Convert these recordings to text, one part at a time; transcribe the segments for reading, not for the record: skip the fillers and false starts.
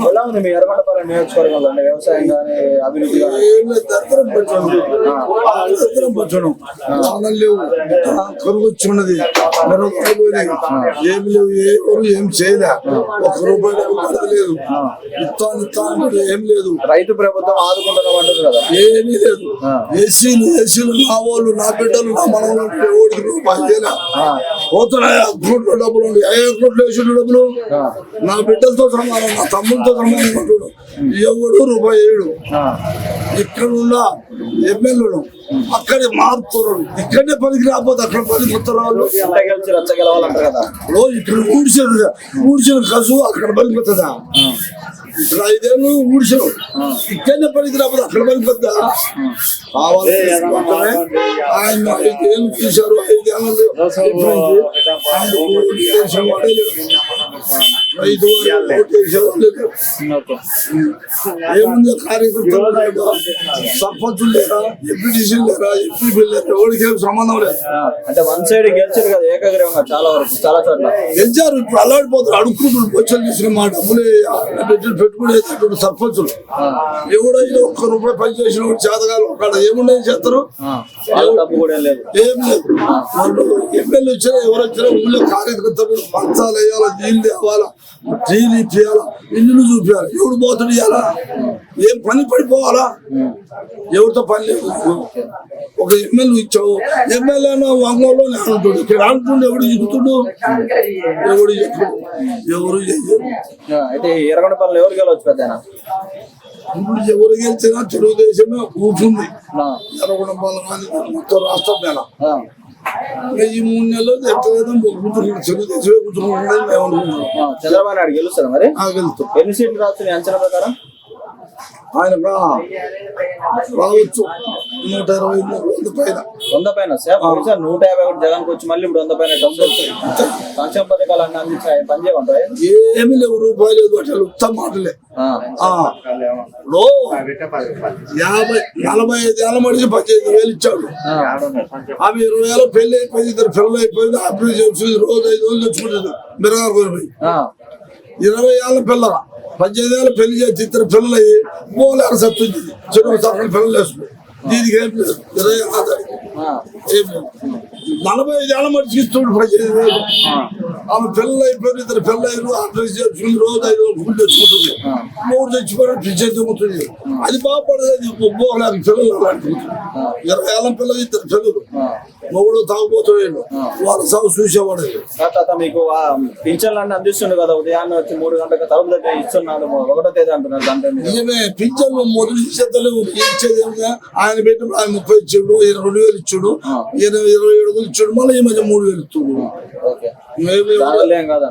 ఎలా ఉంది మీ ఎర్రగొండపాలెం నియోజకవర్గంలో వ్యవసాయం కానీ అభివృద్ధి లేవు కరువు వచ్చి ఉన్నది ఏమి లేవు ఎవరు ఏం చేయలే ఒక్క రూపాయి లేదు ఇస్తాను ఏం లేదు రైతు ప్రభుత్వం ఆదుకుంటున్నాం అంటారు కదా ఏమీ లేదు ఏసీలు నా వాళ్ళు నా బిడ్డలు నా మనవలు ఓడికి రూపాయి పోతున్నాయి అకౌంట్లో డబ్బులు ఉండి అకౌంట్లో వేసిన డబ్బులు నా బిడ్డలతో సమానం నా తమ్ముడితో సమానం అంటున్నాడు ఎవడు రూపాయి వేయడు ఇక్కడ ఉన్న ఎమ్మెల్యేలు అక్కడే మారుతున్నారు ఇక్కడనే పనికి రాకపోతే అక్కడ పనికి వస్తారు వాళ్ళు ఇక్కడ ఊడిసిన కసు అక్కడ పనికి వస్తుందా ఇక్కడ 5 ఏళ్ళు ఊడిసారు ఇక్కడనే పనికి రాకపోతే అక్కడ పనికి వద్దా ఆయన 5 ఏళ్ళు తీశారు 5 ఏముంది కార్యకర్తలు సర్పంచులు లేరా ఎంపీటీసీలు లేరా ఎంపీపీలు లేరా ఎవరికి ఏం సంబంధం లేదు అంటే వన్ సైడ్ గెలిచారు కదా ఏకగ్రీవంగా చాలా వరకు చాలా చోట్ల గెలిచారు ఇప్పుడు అల్లాడిపోతారు అడుక్కుంటారు బొచ్చలు తీసుకుని మా డబ్బులే పెట్టుకునేటటువంటి సర్పంచులు ఎవడైనా ఒక్క రూపాయి పని చేసిన చేతగాలు అక్కడ ఏముండే చేస్తారు ఏం లేదు వాళ్ళు ఎమ్మెల్యే వచ్చినా ఎవరు వచ్చినా ఊళ్ళో కార్యకర్తలు పంచాలు వేయాలా నీళ్ళు తేవాలా నీళ్ళు ఇప్పియాలా ఇల్లు చూపించాలి ఎవడు పోతుడు ఇవ్వాలా ఏం పని పడిపోవాలా ఎవరితో పని లేదు ఒక ఎమ్మెల్యే ఇచ్చావు ఎమ్మెల్యే వంగంలో అంటుండు ఇక్కడ అంటుండే ఎవడు చెబుతుండు ఎవడు ఎవరు అయితే ఎర్రగొండపాలెం ఎవరు గెలవచ్చు పెద్దనా ఇప్పుడు ఎవరు గెలిచినా తెలుగుదేశమే కూర్చుంది ఎర్రగొండపాలెం కానీ మొత్తం రాష్ట్రం మీద ఈ 3 నెలలు తెలుగుదేశమే కూర్చుంటుంది మేము అనుకుంటున్నాం చంద్రబాబు నాయుడు గెలుస్తారు మరి గెలుస్తాం ఎన్ని సీట్లు రాస్తున్నాయి అంచనా ప్రకారం ఆయన రావచ్చు 120 పైన 100 పైన 151 జగన్ వచ్చి మళ్ళీ ఇప్పుడు 100 పైన సంక్షేమ పథకాలు అన్ని అందించాయి పని చేయమంటాయి ఏమి లేవు రూపాయలు లేదు అసలు ఉత్తమ మాటలే 45 ఏళ్ళ మనిషి 15,000 ఇచ్చాడు ఆమె 20 ఏళ్ళ పెళ్లి అయిపోయింది 2 పిల్లలు అయిపోయింది ఆపరేషన్ చేసి రోజు 5 రోజులు తెచ్చుకుంటుంది మిరగారు పోయి 20 ఏళ్ళ పిల్లరా 15 ఏళ్ళ పెళ్లి చేసి 2 పిల్లలు అయ్యి పోలేరు సత్తుంది చెరువు సక్కలు పిల్లలు వేసుకుంది దీనికి ఏం లేదు 20 ఏళ్ళ ఏం లేదు 45 ఏళ్ళ మనిషికి ఇస్తుండు 15,000 ఆమె పిల్లలు అయిపోయిన 2 పిల్లలు అయ్యారు ఆపరేషన్ చేసుకుని రోజు 5 రోజులు ఫుడ్ తెచ్చుకుంటుంది 3 తెచ్చిపోయిన పిచ్చే తిరుగుతుంది అది బాగుపడదు పోలేక పిల్లలు అలాంటి 20 ఏళ్ళ పిల్లలు 2 పిల్లలు మొగుడు తాగుపోతాడు వాళ్ళ సాగు చూసేవాడు మీకు పింఛన్లు అన్ని అందిస్తుండే కదా ఉదయాన్నే వచ్చి 3 గంటలకు తలుపు దగ్గర ఇస్తున్నాడు 1వ తేదీ అంటున్నారు దాంట్లో నిజమే పింఛన్లు మొదలు ఇచ్చేద్దలేవు ఇచ్చేది ఆయన పెట్టి ఆయన 30 ఇచ్చాడు 2,000 ఇచ్చాడు 27 ఇచ్చాడు మళ్ళీ ఈ మధ్య 3,000 ఇస్తున్నాడు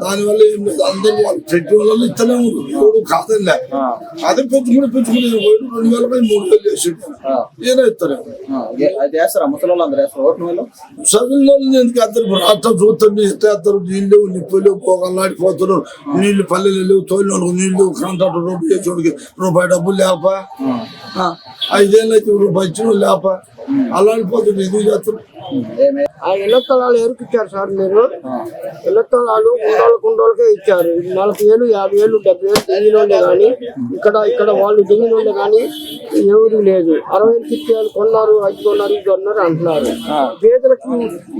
దానివల్ల ఏం లేదు అందరూ వాళ్ళు పెట్టి వాళ్ళు ఇస్తూనే ఉండదు ఎవడు కాదనిలే అదే పెంచుకుని 2,000 పై 3,000 చేసిండు ఏదో ఇస్తారు చదువులో ఎందుకు అందరు రాష్ట్రం చూస్తాం ఎత్తేస్తారు నీళ్ళు నిప్పులు పోగలాడిపోతున్నారు నీళ్లు పల్లెలు లేవు తోలిన నీళ్లు కాంట్రాక్టర్ రూపాయి చేసేవాడికి రూపాయి డబ్బులు లేప 5 ఏళ్ళు అయితే రూపాయి ఇచ్చిన లేప అలాంటిపోతుంది ఎందుకు చేస్తారు ఆ ఇళ్ల స్థలాలు ఎవరికి ఇచ్చారు సార్ మీరు ఇళ్ల స్థలాలు కుండోళ్ళకే ఇచ్చారు 40,000 50,000 70,000 దిగినోళ్ళే కానీ ఇక్కడ వాళ్ళు దిగినోళ్ళే కానీ ఎవరు లేదు 60,000 ఇచ్చారు కొన్నారు అది కొన్నారు ఇది కొన్నారు అంటున్నారు పేదలకి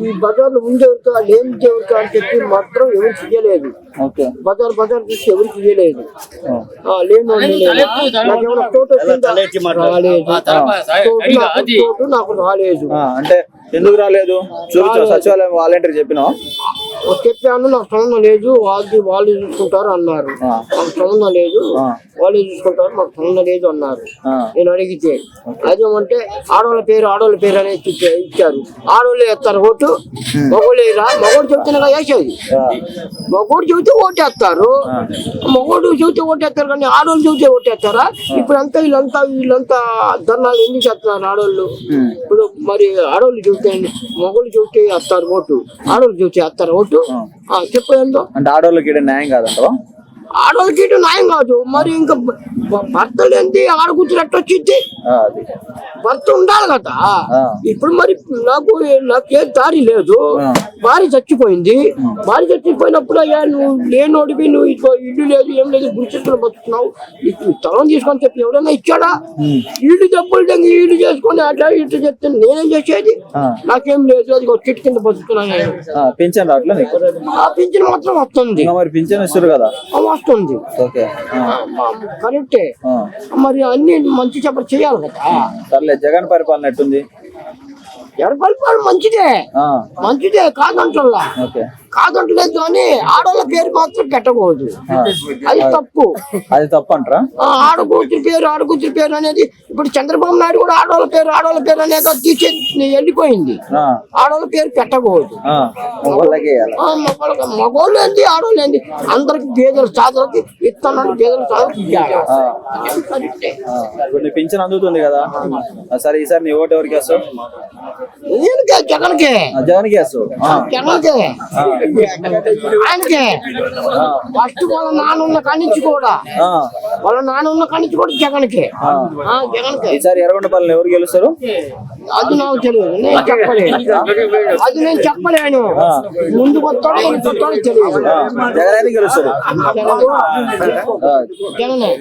ఈ బజార్లు ఉండేవరికి వాళ్ళు ఏమి ఇచ్చేవరికి అని చెప్పి మాత్రం ఎవరికి ఇవ్వలేదు బజార్ చూసి ఎవరికి ఇవ్వలేదు నాకేమైనా తోట తోట నాకు రాలేదు అంటే ఎందుకు రాలేదు సచివాలయం వాలంటీర్ చెప్పినా చెప్పాను నాకు సంబంధం లేదు వాళ్ళు చూసుకుంటారు అన్నారు నాకు సంబంధం లేదు వాళ్ళే చూసుకుంటారు మాకు సంబంధం లేదు అన్నారు నేను అడిగితే అదేమంటే ఆడవాళ్ళ పేరు అనేది ఇచ్చారు ఆడవాళ్ళు వేస్తారు ఓటు మగోళ్ళు వేయరా మగోడు చెబుతున్నా వేసేది మగోడు చెబితే ఓటేస్తారు మగోడు చెబితే ఓటేస్తారు కానీ ఆడవాళ్ళు చెబితే ఓటేస్తారా ఇప్పుడు వీళ్ళంతా ధర్నాలు ఎందుకు చేస్తున్నారు ఆడవాళ్ళు ఇప్పుడు మరి ఆడవాళ్ళు చెబితే మగోళ్ళు చెబితే వేస్తారు ఓటు ఆడవాళ్ళు చెబితే వేస్తారు ఓటు చెప్పేందో అంటే ఆడవాళ్ళకి న్యాయం కాదంట ఆడవాళ్ళకి ఇటు న్యాయం కాదు. మరి ఇంకా భర్తలు ఏంటి ఆడ కూతురు ఎట్ట వచ్చింది? అది భర్త ఉండాలి కదా. ఇప్పుడు మరి నాకేం దారి లేదు. భార్య చచ్చిపోయింది. భార్య చచ్చిపోయినప్పుడు అయ్యా నువ్వు లేనోడివి, నువ్వు ఇల్లు లేదు ఏం లేదు గురిచేసుకుని బతుకుతున్నావు, తలం తీసుకొని చెప్పి ఎవరైనా ఇచ్చాడా? ఇల్లు డబ్బులు దంగి ఇల్లు చేసుకొని అట్లా ఇట్లా చెప్తే నేనేం చేసేది? నాకేం లేదు, అది చెట్టు కింద బతుకుతున్నాను. పింఛన్ రావట్లే నీకు? ఆ పింఛన్ మాత్రం వస్తుంది. మరి పింఛన్ ఇస్తారు కదా? వస్తుంది, ఓకే కరెక్టే. మరి అన్ని మంచి చెప్ప చేయాలి కదా. సర్లే, జగన్ పరిపాలన ఎట్టుంది? ఎడపల్పాడు మంచిదే కాదంటల్లా, కాదంటలేదు కానీ ఆడవాళ్ళ పేరు మాత్రం పెట్టకూడదు. అది తప్పు. అది తప్పు అంటారా? ఆడకూతురి పేరు అనేది ఇప్పుడు చంద్రబాబు నాయుడు కూడా ఆడవాళ్ళ పేరు అనేది తీసే వెళ్ళిపోయింది. ఆడవాళ్ళ పేరు పెట్టకూడదు. మగోళ్ళు ఏంటి ఆడవాళ్ళు ఏంటి అందరికి పేదల చాదలకి ఇస్తున్నాడు. పేదల చాదలకి పింఛన్ అందుతుంది కదా. సరే, ఈసారి నీ ఓటు ఎవరికి వేస్తావు? జగన్కే వేస్తావు? జగన్కే ఆయనకే. ఫస్ట్ వాళ్ళ నాన్న కానించి కూడా జగన్కే. జగన్కే. ఈసారి ఎర్రగొండపాలెం ఎవరు గెలుస్తారు? అది నాకు తెలియదు, నేను చెప్పలేను. ముందు కొత్తాడో తెలియదు. జగన్ అయితే గెలుస్తారు. జగనే.